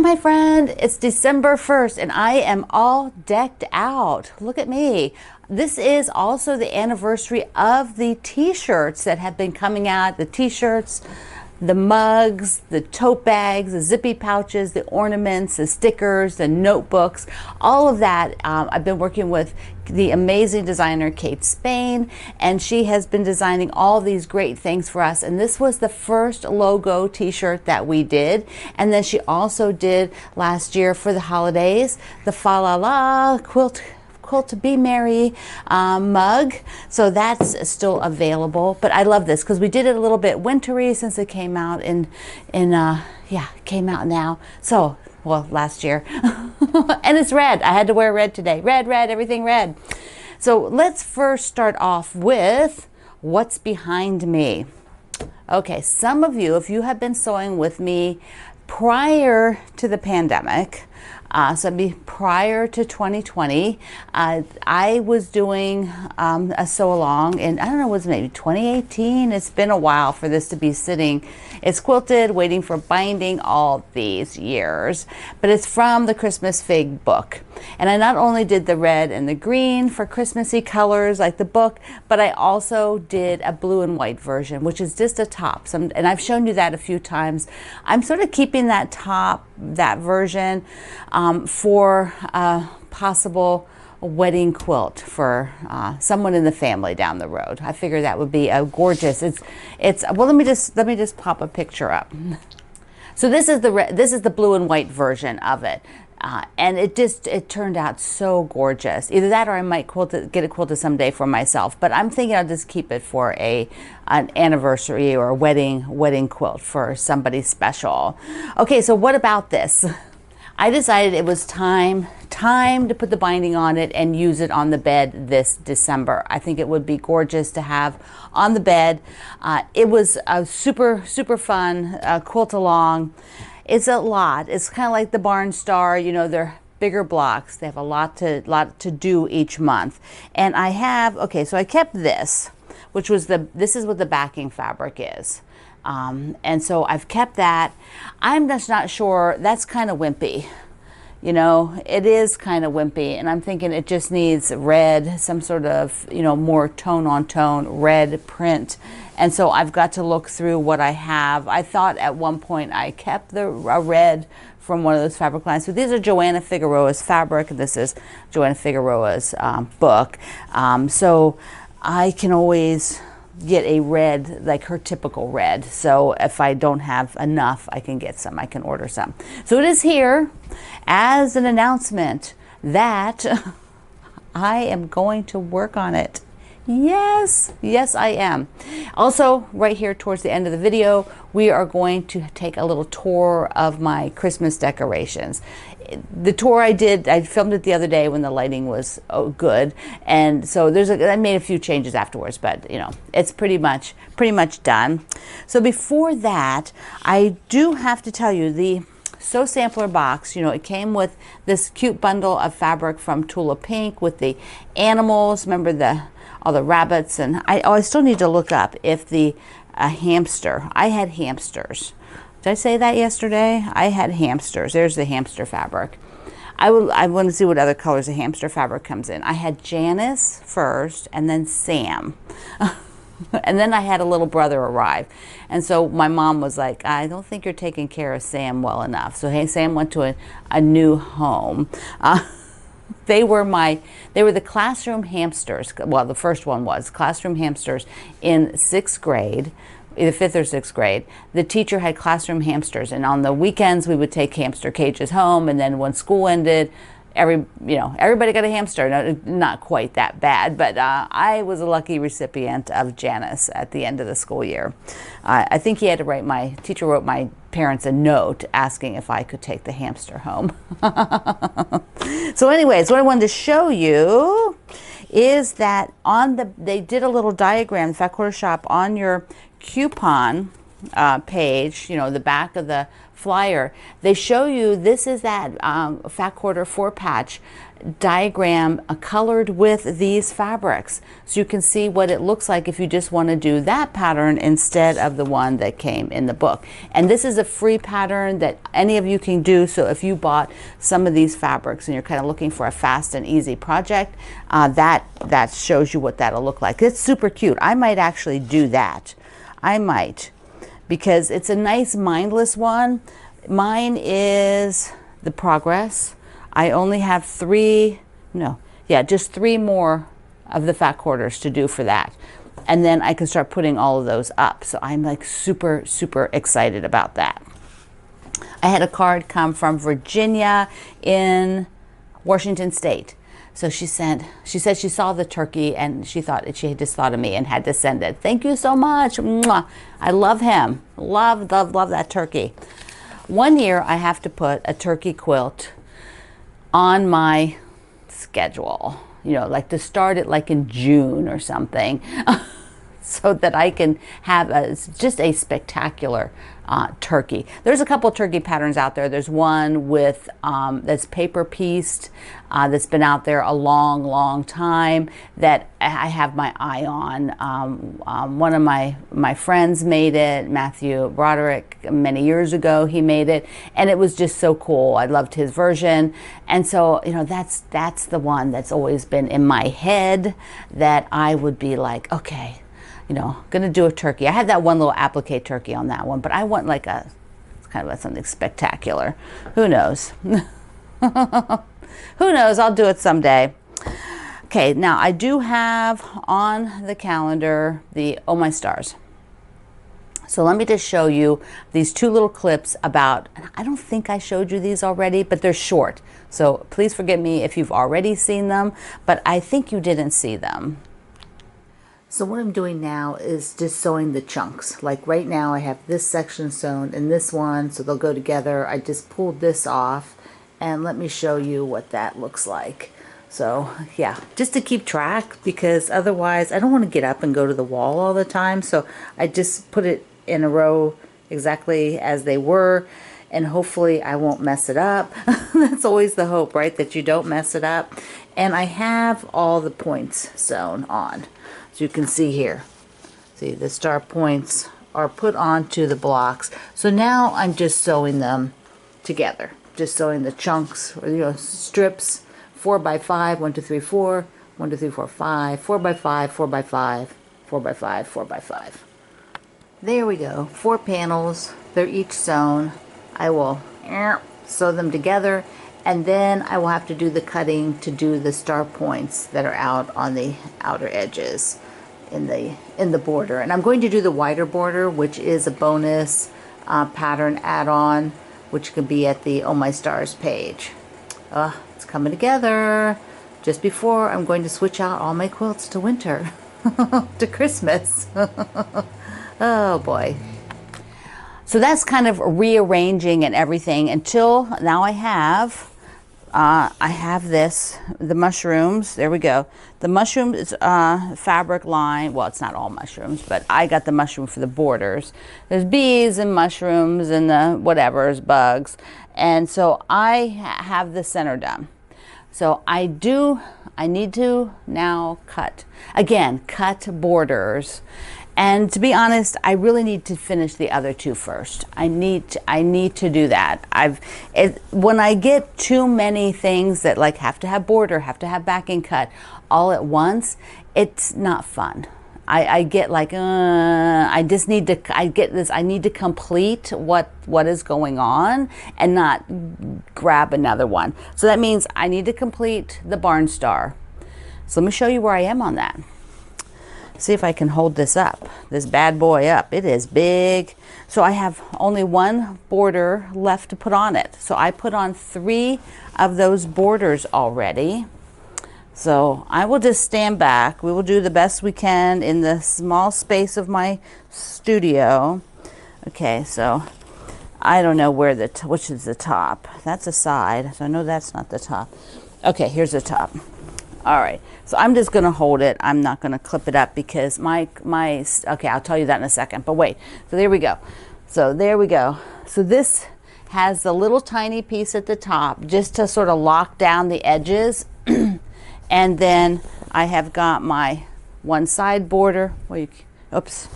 my friend, it's December 1st and I am all decked out. Look at me. This is also the anniversary of the t-shirts that have been coming out. The t-shirts, the mugs, the tote bags, the zippy pouches, the ornaments, the stickers, the notebooks, all of that. I've been working with the amazing designer Kate Spain, and she has been designing all these great things for us. And this was the first logo t-shirt that we did. And then she also did last year for the holidays, the Fa La La Quilt to Be Merry mug. So that's still available. But I love this because we did it a little bit wintry since it came out it came out now. So, well, last year. And it's red. I had to wear red today. Red, everything red. So let's first start off with what's behind me. Okay, some of you, if you have been sewing with me prior to the pandemic, so prior to 2020, I was doing a sew along, and I don't know, it was maybe 2018. It's been a while for this to be sitting. It's quilted, waiting for binding all these years, but it's from the Christmas Fig book. And I not only did the red and the green for Christmassy colors like the book, but I also did a blue and white version, which is just a top. And I've shown you that a few times. I'm sort of keeping that top, that version, for a possible wedding quilt for someone in the family down the road. I figure that would be a gorgeous. Well, let me just pop a picture up. So this is the blue and white version of it. And it turned out so gorgeous. Either that or I might get it quilted someday for myself. But I'm thinking I'll just keep it for an anniversary or a wedding quilt for somebody special. Okay, so what about this? I decided it was time to put the binding on it and use it on the bed this December. I think it would be gorgeous to have on the bed. It was a super fun quilt along. It's a lot. It's kind of like the Barn Star, you know, they're bigger blocks. They have a lot to do each month. And I have, okay, so I kept this, which was this is what the backing fabric is. And so I've kept that. I'm just not sure, that's kind of wimpy. You know, it is kind of wimpy, and I'm thinking it just needs red, some sort of, you know, more tone on tone red print. And so I've got to look through what I have. I thought at one point I kept a red from one of those fabric lines. So these are Joanna Figueroa's fabric, and this is Joanna Figueroa's book. So I can always get a red, like her typical red. So if I don't have enough, I can get some, I can order some. So it is here as an announcement that I am going to work on it. Yes, I am. Also, right here towards the end of the video, we are going to take a little tour of my Christmas decorations. The tour I did, I filmed it the other day when the lighting was good, and so I made a few changes afterwards, but you know, it's pretty much done. So before that, I do have to tell you the Sew Sampler box. You know, it came with this cute bundle of fabric from Tula Pink with the animals. Remember all the rabbits, and I still need to look up if the hamster. I had hamsters. Did I say that yesterday? I had hamsters. There's the hamster fabric. I want to see what other colors the hamster fabric comes in. I had Janice first, and then Sam. And then I had a little brother arrive. And so my mom was like, I don't think you're taking care of Sam well enough. So hey, Sam went to a new home. They were the classroom hamsters. Well, the first one was classroom hamsters in 6th grade, either 5th or 6th grade. The teacher had classroom hamsters, and on the weekends we would take hamster cages home, and then when school ended, everybody got a hamster. No, not quite that bad, but I was a lucky recipient of Janice at the end of the school year. I think he had to my teacher wrote my parents a note asking if I could take the hamster home. So anyways, what I wanted to show you is that they did a little diagram, Fat Quarter Shop, on your coupon page, you know, the back of the flyer. They show you this is that Fat Quarter 4 patch diagram colored with these fabrics, so you can see what it looks like if you just want to do that pattern instead of the one that came in the book. And this is a free pattern that any of you can do, so if you bought some of these fabrics and you're kind of looking for a fast and easy project, that shows you what that'll look like. It's super cute. I might actually do that. I might, because it's a nice mindless one. Mine is the Progress. I only have just 3 more of the fat quarters to do for that. And then I can start putting all of those up. So I'm like super, super excited about that. I had a card come from Virginia in Washington State. So she said she saw the turkey and she just thought of me and had to send it. Thank you so much. Mwah. I love him. Love that turkey. One year I have to put a turkey quilt on my schedule, you know, like to start it like in June or something, so that I can have just a spectacular turkey. There's a couple turkey patterns out there. There's one with that's paper pieced, that's been out there a long time, that I have my eye on. One of my friends made it, Matthew Broderick, many years ago. He made it, and it was just so cool. I loved his version, and so, you know, that's the one that's always been in my head, that I would be like, okay, you know, gonna do a turkey. I had that one little applique turkey on that one, but I want like it's kind of like something spectacular. Who knows? Who knows? I'll do it someday. Okay, now I do have on the calendar the Oh My Stars. So let me just show you these 2 little clips about, I don't think I showed you these already, but they're short. So please forgive me if you've already seen them, but I think you didn't see them. So what I'm doing now is just sewing the chunks. Like right now I have this section sewn and this one, so they'll go together. I just pulled this off, and let me show you what that looks like. So yeah, just to keep track, because otherwise I don't want to get up and go to the wall all the time. So I just put it in a row exactly as they were, and hopefully I won't mess it up. That's always the hope, right? That you don't mess it up. And I have all the points sewn on. So you can see here, see the star points are put onto the blocks. So now I'm just sewing them together, just sewing the chunks, or, you know, strips, 4 by 5, 1, 2, 3, 4, 1, 2, 3, 4, 5, 4 by 5, 4 by 5, 4 by 5, 4 by 5. There we go, 4 panels. They're each sewn. I will sew them together, and then I will have to do the cutting to do the star points that are out on the outer edges in the border. And I'm going to do the wider border, which is a bonus pattern add-on, which can be at the Oh My Stars page. It's coming together just before I'm going to switch out all my quilts to winter, to Christmas. Oh boy. So that's kind of rearranging and everything until now. I have this, the mushrooms. There we go. The mushroom is fabric line. Well, it's not all mushrooms, but I got the mushroom for the borders. There's bees and mushrooms and the whatever's bugs. And so I have the center done. So I need to now cut borders. And to be honest, I really need to finish the other 2 first. I need to do that. When I get too many things that like have to have border, have to have backing cut all at once, it's not fun. I get like, I need to complete what is going on and not grab another one. So that means I need to complete the barn star. So let me show you where I am on that. See if I can hold this up, this bad boy up. It is big. So I have only 1 border left to put on it. So I put on 3 of those borders already. So I will just stand back. We will do the best we can in the small space of my studio. Okay, so I don't know where which is the top. That's a side, so I know that's not the top. Okay, here's the top. All right, so I'm just gonna hold it. I'm not gonna clip it up because okay, I'll tell you that in a second, but wait. So there we go. So there we go. So this has the little tiny piece at the top just to sort of lock down the edges And then I have got my one side border. Well, oops,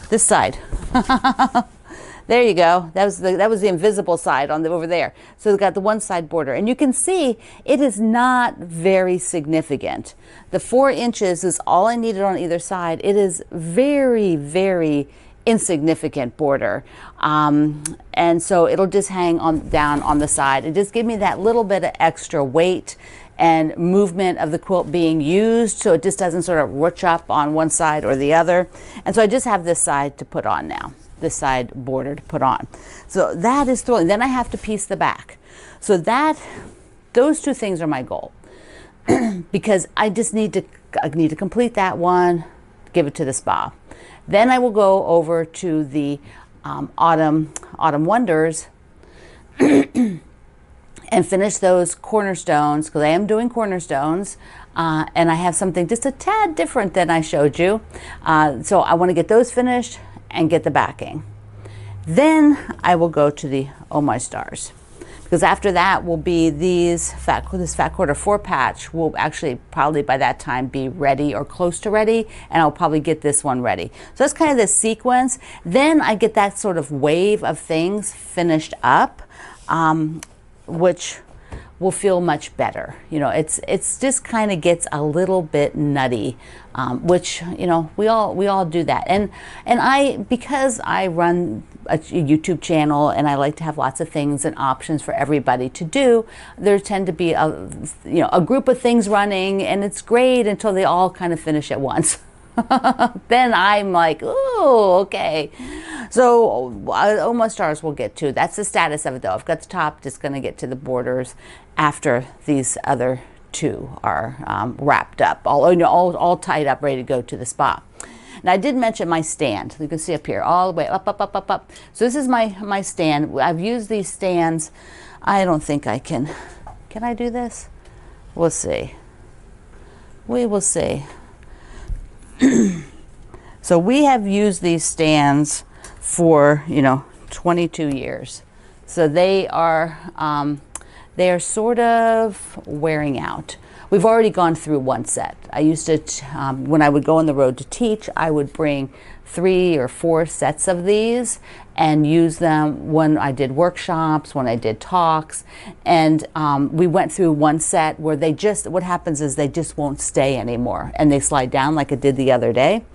this side. There you go. That was the invisible side on over there. So we've got the one side border, and you can see it is not very significant. The 4 inches is all I needed on either side. It is very, very insignificant border, and so it'll just hang on down on the side and just give me that little bit of extra weight and movement of the quilt being used, so it just doesn't sort of ruch up on one side or the other. And so I just have this side to put on now, this side border to put on. So that is thrilling. Then I have to piece the back. So those 2 things are my goal, because I need to complete that one, give it to the spa. Then I will go over to the Autumn Wonders and finish those cornerstones, because I am doing cornerstones, and I have something just a tad different than I showed you. So I want to get those finished and get the backing. Then I will go to the Oh My Stars, because after that will be this fat quarter 4 patch will actually probably by that time be ready or close to ready, and I'll probably get this one ready. So that's kind of the sequence. Then I get that sort of wave of things finished up, which will feel much better. You know, it's just kind of gets a little bit nutty, which, you know, we all do that. And because I run a YouTube channel and I like to have lots of things and options for everybody to do, there tend to be a group of things running, and it's great until they all kind of finish at once. Then I'm like, ooh, okay. So almost stars we'll get to. That's the status of it, though. I've got the top, just going to get to the borders after these other 2 are wrapped up, all tied up, ready to go to the spa. Now I did mention my stand. You can see up here, all the way up, up, up, up, up. So this is my stand. I've used these stands. I don't think I can. Can I do this? We'll see. We will see. So we have used these stands for 22 years. So they are sort of wearing out. We've already gone through one set. I used to, when I would go on the road to teach, I would bring 3 or 4 sets of these and use them when I did workshops, when I did talks. And we went through one set where what happens is they just won't stay anymore, and they slide down like it did the other day.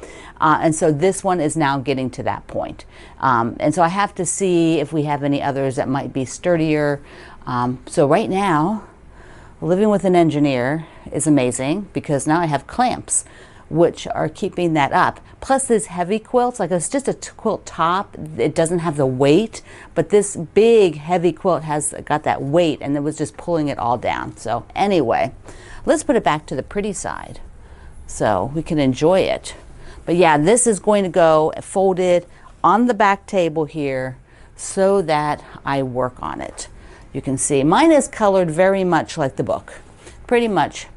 And so this one is now getting to that point. And so I have to see if we have any others that might be sturdier. So right now, living with an engineer is amazing, because now I have clamps which are keeping that up. Plus these heavy quilts, like it's just a quilt top, it doesn't have the weight, but this big heavy quilt has got that weight, and it was just pulling it all down. So anyway, let's put it back to the pretty side so we can enjoy it. But yeah, this is going to go folded on the back table here so that I work on it. You can see mine is colored very much like the book. Pretty much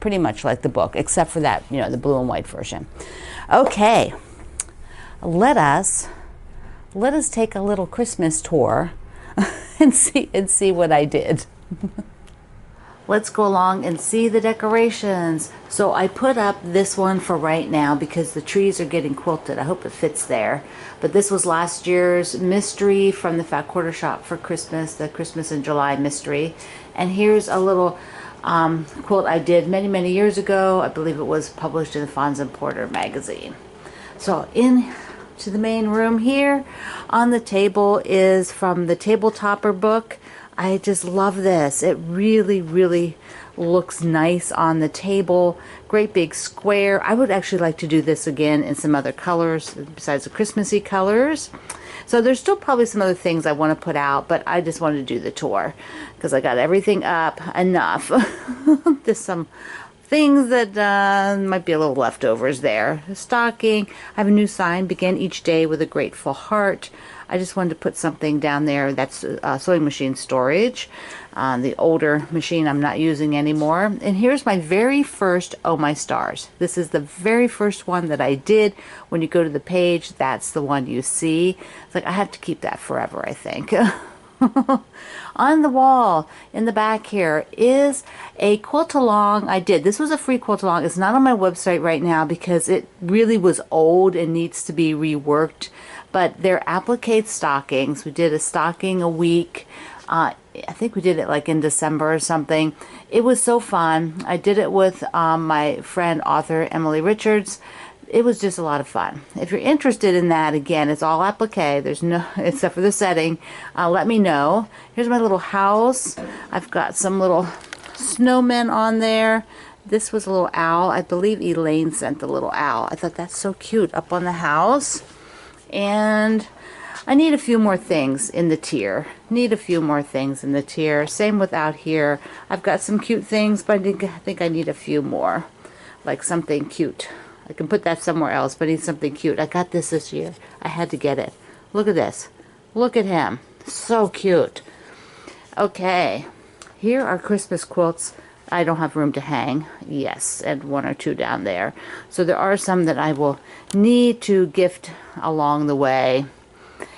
like the book, except for that, the blue and white version. Okay, let us take a little Christmas tour and see what I did. Let's go along and see the decorations. So I put up this one for right now because the trees are getting quilted. I hope it fits there. But this was last year's mystery from the Fat Quarter Shop for Christmas, the Christmas in July mystery. And here's a little quilt I did many years ago. I believe it was published in the Fons and Porter magazine. So in to the main room here, on the table is from the Table Topper book. I just love this. It really looks nice on the table. Great big square. I would actually like to do this again in some other colors besides the Christmassy colors. So there's still probably some other things I want to put out, but I just wanted to do the tour because I got everything up enough. There's some things that might be a little leftovers there. A stocking. I have a new sign, begin each day with a grateful heart. I just wanted to put something down there. That's sewing machine storage. The older machine I'm not using anymore. And here's my very first Oh My Stars. This is the very first one that I did. When you go to the page, that's the one you see. It's like I have to keep that forever, I think. On the wall in the back here is a quilt along I did. This was a free quilt along. It's not on my website right now because it really was old and needs to be reworked. But they're applique stockings. We did a stocking a week. I think we did it like in December or something. It was so fun. I did it with my friend, author Emily Richards. It was just a lot of fun. If you're interested in that, again, it's all applique. There's no, except for the setting. Let me know. Here's my little house. I've got some little snowmen on there. This was a little owl. I believe Elaine sent the little owl. I thought that's so cute up on the house. And I need a few more things in the tier. Need a few more things in the tier. Same with out here. I've got some cute things, but I think I need a few more. Like something cute. I can put that somewhere else, but I need something cute. I got this year. I had to get it. Look at this. Look at him. So cute. Okay. Here are Christmas quilts. I don't have room to hang. Yes, and one or two down there. So there are some that I will need to gift along the way.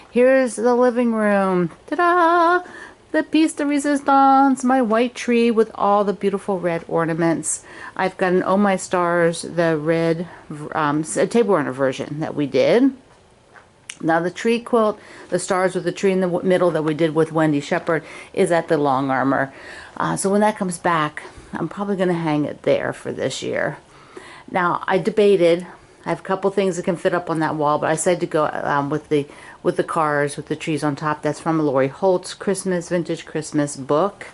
Here's the living room. Ta-da! The piece de resistance, my white tree with all the beautiful red ornaments. I've got an Oh My Stars, the red table runner version that we did. Now the tree quilt, the stars with the tree in the middle that we did with Wendy Shepherd, is at the Long Armor. So when that comes back, I'm probably going to hang it there for this year. Now I debated. I have a couple things that can fit up on that wall, but I decided to go with the cars with the trees on top. That's from Lori Holt's Christmas Vintage Christmas book.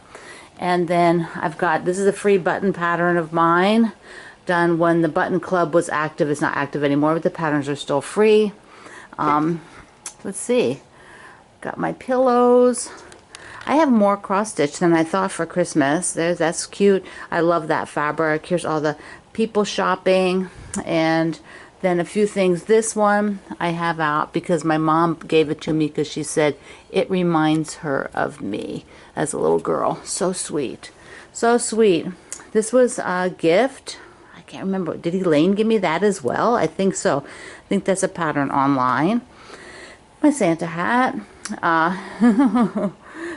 And then I've got, this is a free button pattern of mine, done when the button club was active. It's not active anymore, but the patterns are still free. Let's see, got my pillows. I have more cross stitch than I thought for Christmas. That's cute. I love that fabric. Here's all the people shopping, and then a few things. This one I have out because my mom gave it to me because she said it reminds her of me as a little girl. So sweet. So sweet. This was a gift. I can't remember. Did Elaine give me that as well? I think so. I think that's a pattern online. My Santa hat.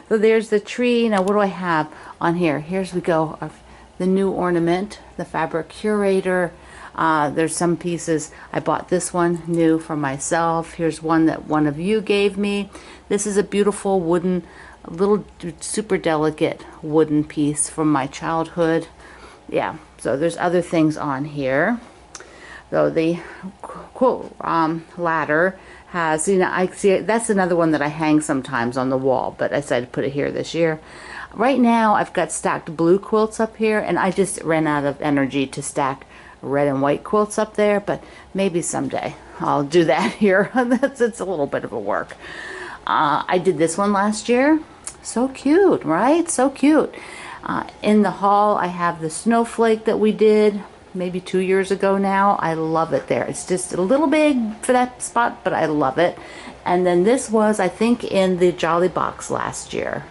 So there's the tree. Now what do I have on here? Here's we go. The new ornament, the Fabric Curator. There's some pieces. I bought this one new for myself. Here's one that one of you gave me. This is a beautiful wooden, little super delicate wooden piece from my childhood. Yeah, so there's other things on here. So the quote ladder has, you know, I see that's another one that I hang sometimes on the wall, but I decided to put it here this year. Right now I've got stacked blue quilts up here, and I just ran out of energy to stack red and white quilts up there, but maybe someday I'll do that here. It's a little bit of a work. I did this one last year. So cute, right? So cute. In the hall I have the snowflake that we did maybe 2 years ago now. I love it there. It's just a little big for that spot, but I love it. And then this was, I think, in the Jolly Box last year.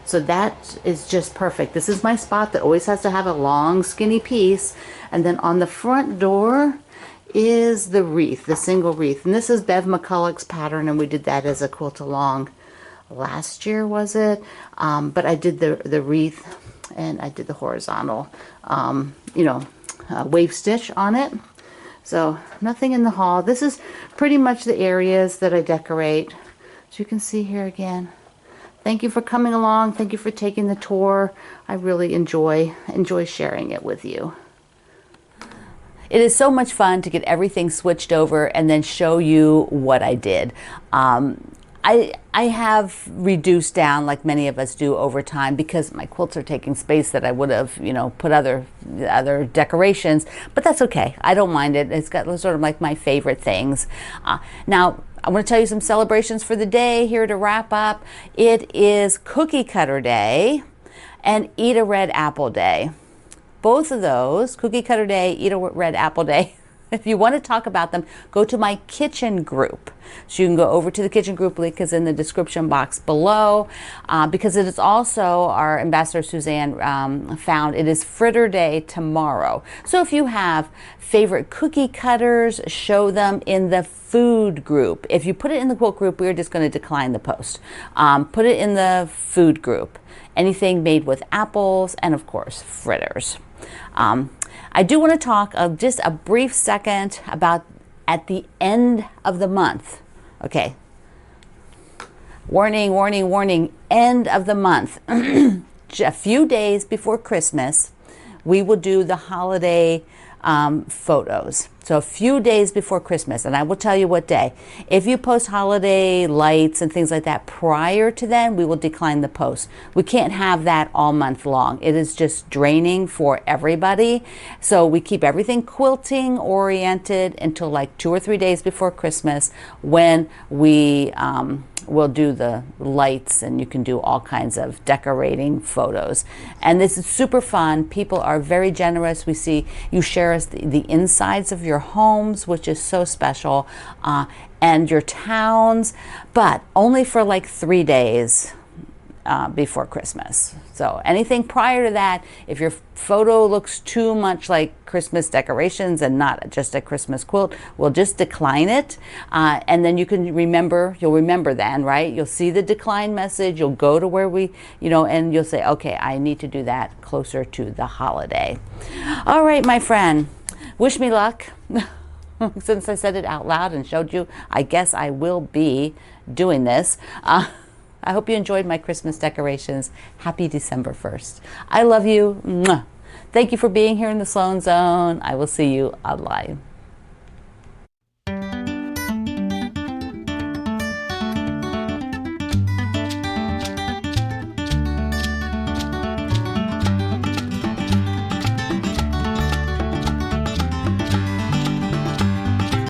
So that is just perfect. This is my spot that always has to have a long skinny piece. And then on the front door is the wreath, the single wreath. And this is Bev McCulloch's pattern, and we did that as a quilt along last year, was it? But I did the wreath, and I did the horizontal, wave stitch on it. So nothing in the hall. This is pretty much the areas that I decorate. So you can see here again. Thank you for coming along. Thank you for taking the tour. I really enjoy sharing it with you. It is so much fun to get everything switched over and then show you what I did. I have reduced down, like many of us do, over time because my quilts are taking space that I would have, put other decorations, but that's okay. I don't mind it. It's got sort of like my favorite things. Now, I want to tell you some celebrations for the day here to wrap up. It is Cookie Cutter Day and Eat a Red Apple Day. Both of those, Cookie Cutter Day, Eat a Red Apple Day, if you want to talk about them, go to my kitchen group. So you can go over to the kitchen group, link is in the description box below, because it is also, our ambassador Suzanne found, it is Fritter Day tomorrow. So if you have favorite cookie cutters, show them in the food group. If you put it in the quilt group, we're just going to decline the post. Put it in the food group. Anything made with apples and, of course, fritters. I do want to talk just a brief second about at the end of the month. Okay. Warning, warning, warning. End of the month. A few days before Christmas, we will do the holiday photos. So a few days before Christmas, and I will tell you what day. If you post holiday lights and things like that prior to then, we will decline the post. We can't have that all month long. It is just draining for everybody. So we keep everything quilting oriented until like 2 or 3 days before Christmas, when we we'll do the lights, and you can do all kinds of decorating photos. And this is super fun. People are very generous. We see you share us the insides of your homes, which is so special, and your towns, but only for like 3 days before Christmas. So anything prior to that, if your photo looks too much like Christmas decorations and not just a Christmas quilt, we'll just decline it. And then you can remember, you'll remember then, right? You'll see the decline message, you'll go to where we, and you'll say, okay, I need to do that closer to the holiday. All right, my friend, wish me luck. Since I said it out loud and showed you, I guess I will be doing this. I hope you enjoyed my Christmas decorations. Happy December 1st. I love you. Mwah. Thank you for being here in the Sloan Zone. I will see you online.